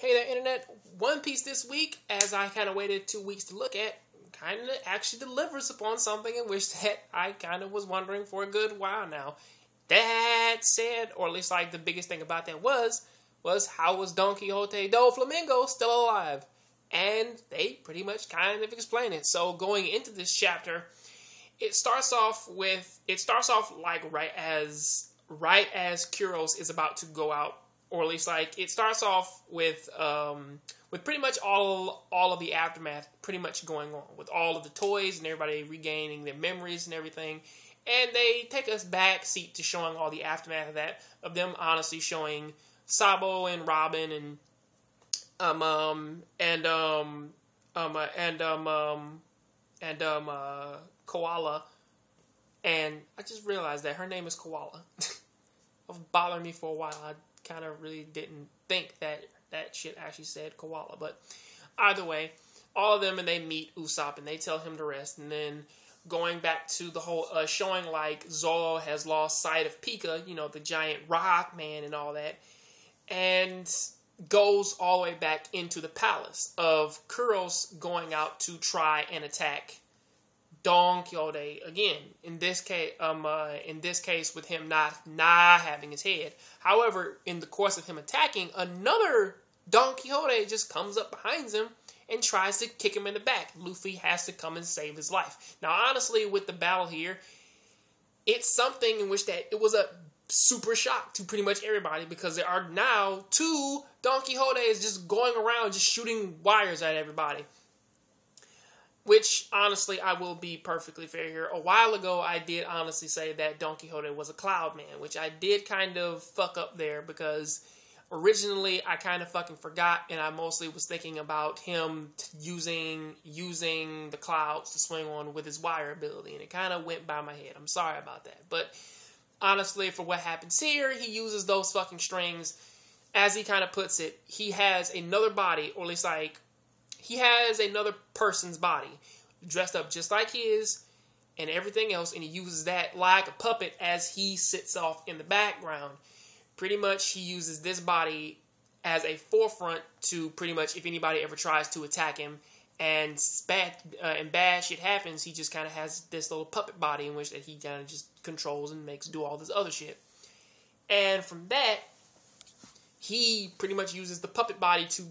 Hey there, Internet. One Piece this week, as I kind of waited 2 weeks to look at, kind of actually delivers upon something in which that I kind of was wondering for a good while now. That said, or at least like the biggest thing about that was how was Don Quixote DoFlamingo still alive? And they pretty much kind of explain it. So going into this chapter, it starts off like right as Kuros is about to go out, or at least like it starts off with pretty much all of the aftermath pretty much going on, with all of the toys and everybody regaining their memories and everything. And they take us back seat to showing all the aftermath of that, of them honestly showing Sabo and Robin and Koala. And I just realized that her name is Koala. It was bothering me for a while. I kind of really didn't think that shit actually said Koala. But either way, all of them, and they meet Usopp and they tell him to rest. And then going back to the whole showing like Zoro has lost sight of Pika, the giant rock man and all that, and goes all the way back into the palace of Kuros going out to try and attack Don Quixote again. In this case, with him not having his head. However, in the course of him attacking, another Don Quixote just comes up behind him and tries to kick him in the back. Luffy has to come and save his life. Now, honestly, with the battle here, it's something in which that it was a super shock to pretty much everybody, because there are now two Don Quixotes just going around just shooting wires at everybody. Which, honestly, I will be perfectly fair here. A while ago, I did honestly say that Don Quixote was a cloud man, which I did kind of fuck up there, because originally I kind of fucking forgot, and I mostly was thinking about him using the clouds to swing on with his wire ability, and it kind of went by my head. I'm sorry about that. But honestly, for what happens here, he uses those fucking strings. As he kind of puts it, he has another body, or at least like, he has another person's body dressed up just like his and everything else, and he uses that like a puppet as he sits off in the background. Pretty much he uses this body as a forefront to pretty much, if anybody ever tries to attack him and bad shit happens, he just kind of has this little puppet body in which that he kind of just controls and makes do all this other shit. And from that, he pretty much uses the puppet body to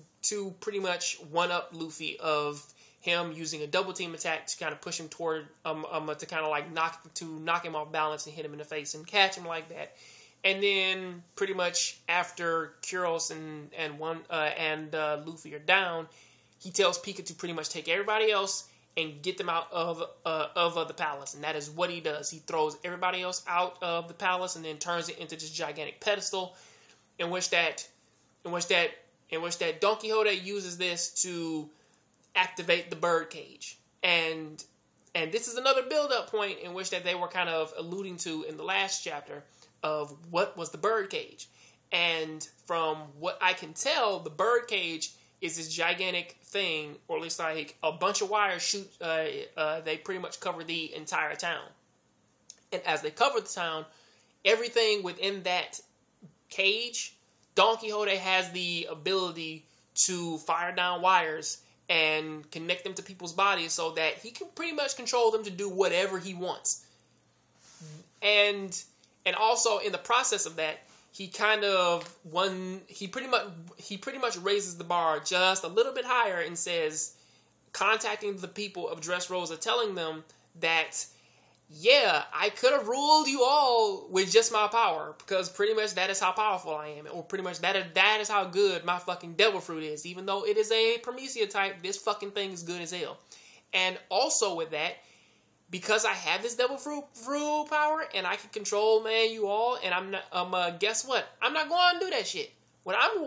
pretty much one-up Luffy of him using a double team attack to kind of push him toward, to kind of like knock him off balance and hit him in the face and catch him like that. And then pretty much after Kuros and Luffy are down, he tells Pika to pretty much take everybody else and get them out of the palace. And that is what he does. He throws everybody else out of the palace and then turns it into this gigantic pedestal in which that Don Quixote uses this to activate the bird cage. And this is another build-up point in which that they were kind of alluding to in the last chapter of what was the bird cage. And from what I can tell, the bird cage is this gigantic thing, or at least like a bunch of wires they pretty much cover the entire town. And as they cover the town, everything within that cage, Don Quixote has the ability to fire down wires and connect them to people's bodies so that he can pretty much control them to do whatever he wants. And also in the process of that, he pretty much raises the bar just a little bit higher and says, contacting the people of Dressrosa, telling them that, yeah, I could have ruled you all with just my power, because pretty much that is how powerful I am, or pretty much that is how good my fucking devil fruit is. Even though it is a Promethea type, this fucking thing is good as hell. And also with that, because I have this devil fruit power and I can control, man, you all, and guess what? I'm not going to do that shit. What I'm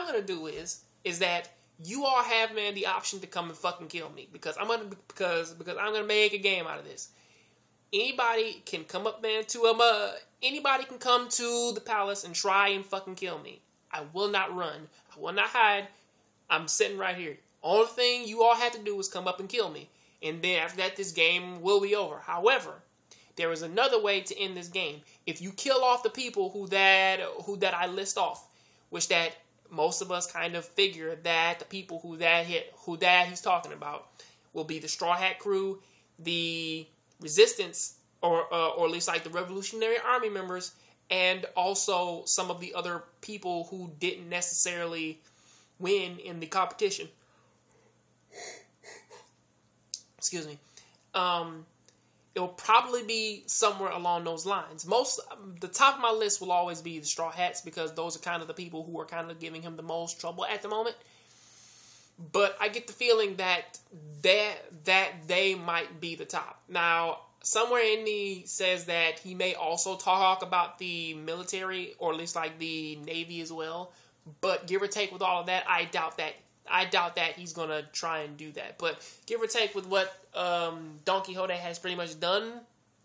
going to do is that you all have, man, the option to come and fucking kill me, because I'm going to make a game out of this. Anybody can come up, man, anybody can come to the palace and try and fucking kill me. I will not run. I will not hide. I'm sitting right here. Only thing you all have to do is come up and kill me. And then after that, this game will be over. However, there is another way to end this game. If you kill off the people who that I list off, which that most of us kind of figure that the people who he's talking about will be the Straw Hat crew, the Resistance, or at least like the Revolutionary Army members, and also some of the other people who didn't necessarily win in the competition. Excuse me. It will probably be somewhere along those lines. The top of my list will always be the Straw Hats, because those are kind of the people who are kind of giving him the most trouble at the moment. But I get the feeling that they might be the top. Now, somewhere in me says that he may also talk about the military, or at least like the Navy as well. But give or take with all of that, I doubt that he's gonna try and do that. But give or take with what Don Quixote has pretty much done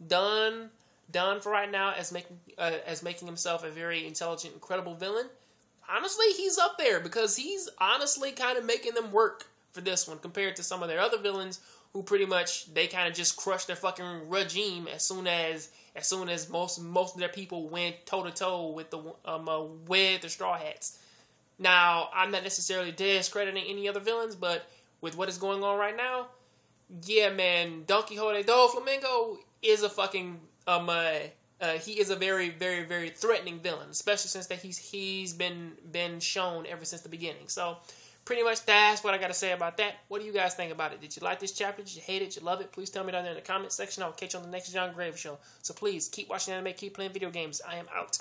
for right now, as making himself a very intelligent, incredible villain. Honestly, he's up there, because he's honestly kind of making them work for this one compared to some of their other villains who pretty much they kind of just crushed their fucking regime as soon as most of their people went toe to toe with the Straw Hats. Now, I'm not necessarily discrediting any other villains, but with what is going on right now, yeah, man, Don Quixote, DoFlamingo is a fucking he is a very, very, very threatening villain, especially since that he's been shown ever since the beginning. So, pretty much that's what I got to say about that. What do you guys think about it? Did you like this chapter? Did you hate it? Did you love it? Please tell me down there in the comment section. I'll catch you on the next John Graves show. So please keep watching anime, keep playing video games. I am out.